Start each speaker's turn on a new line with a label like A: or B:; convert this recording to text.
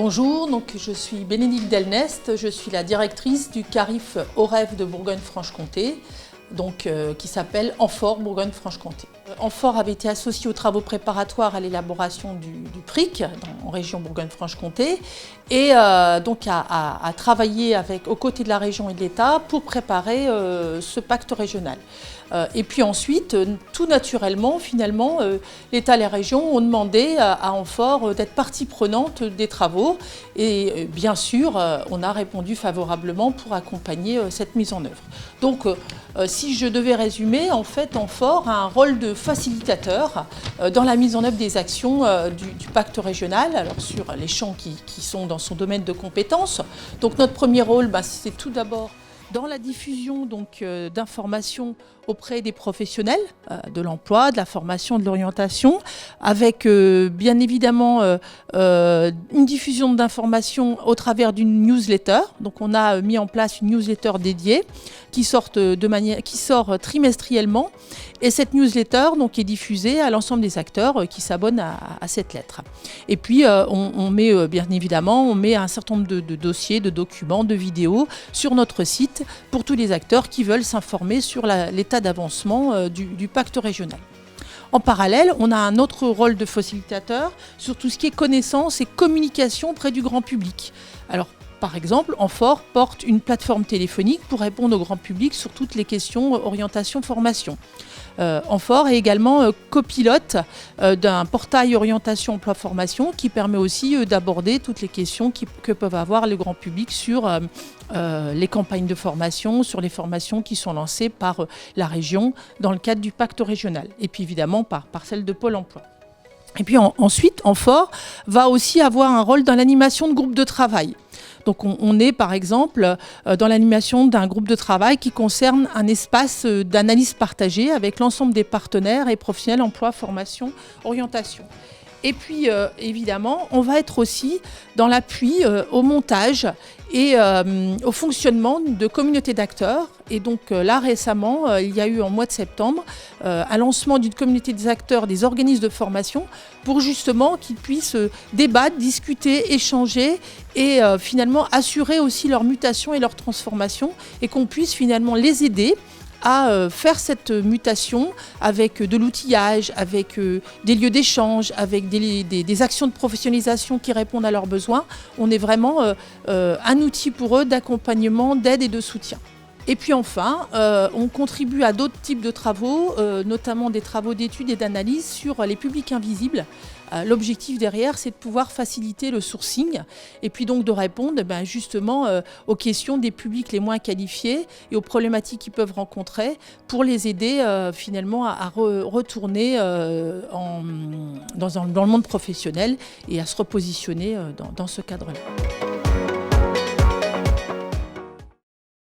A: Bonjour, donc je suis Bénédicte Delnest, je suis la directrice du CARIF OREF de Bourgogne-Franche-Comté, qui s'appelle Amphore Bourgogne-Franche-Comté. Amphore avait été associé aux travaux préparatoires à l'élaboration du PRIC en région Bourgogne-Franche-Comté et donc a travaillé aux côtés de la région et de l'État pour préparer ce pacte régional. Et puis ensuite, tout naturellement, finalement, l'État et les régions ont demandé à Amphore d'être partie prenante des travaux. Et bien sûr, on a répondu favorablement pour accompagner cette mise en œuvre. Donc, si je devais résumer, en fait, Amphore a un rôle de facilitateur dans la mise en œuvre des actions du pacte régional, alors sur les champs qui sont dans son domaine de compétences. Donc, notre premier rôle, c'est tout d'abord dans la diffusion d'informations auprès des professionnels de l'emploi, de la formation, de l'orientation, avec bien évidemment une diffusion d'informations au travers d'une newsletter. Donc on a mis en place une newsletter dédiée qui sort trimestriellement. Et cette newsletter est diffusée à l'ensemble des acteurs qui s'abonnent à cette lettre. Et puis on met bien évidemment un certain nombre de dossiers, de documents, de vidéos sur notre site pour tous les acteurs qui veulent s'informer sur l'état d'avancement du pacte régional. En parallèle, on a un autre rôle de facilitateur sur tout ce qui est connaissance et communication auprès du grand public. Alors, par exemple, Amphore porte une plateforme téléphonique pour répondre au grand public sur toutes les questions orientation-formation. Amphore est également copilote d'un portail orientation emploi-formation qui permet aussi d'aborder toutes les questions que peuvent avoir le grand public sur les campagnes de formation, sur les formations qui sont lancées par la région dans le cadre du pacte régional et puis évidemment par celle de Pôle emploi. Et puis ensuite, Amphore va aussi avoir un rôle dans l'animation de groupes de travail. Donc on est par exemple dans l'animation d'un groupe de travail qui concerne un espace d'analyse partagée avec l'ensemble des partenaires et professionnels emploi, formation, orientation. Et puis évidemment, on va être aussi dans l'appui au montage et au fonctionnement de communautés d'acteurs. Et donc là récemment, il y a eu en mois de septembre un lancement d'une communauté des acteurs des organismes de formation pour justement qu'ils puissent débattre, discuter, échanger et finalement assurer aussi leur mutation et leur transformation et qu'on puisse finalement les aider à faire cette mutation avec de l'outillage, avec des lieux d'échange, avec des actions de professionnalisation qui répondent à leurs besoins. On est vraiment un outil pour eux d'accompagnement, d'aide et de soutien. Et puis enfin, on contribue à d'autres types de travaux, notamment des travaux d'études et d'analyse sur les publics invisibles. L'objectif derrière, c'est de pouvoir faciliter le sourcing et puis donc de répondre justement aux questions des publics les moins qualifiés et aux problématiques qu'ils peuvent rencontrer pour les aider finalement à retourner dans le monde professionnel et à se repositionner dans ce cadre-là.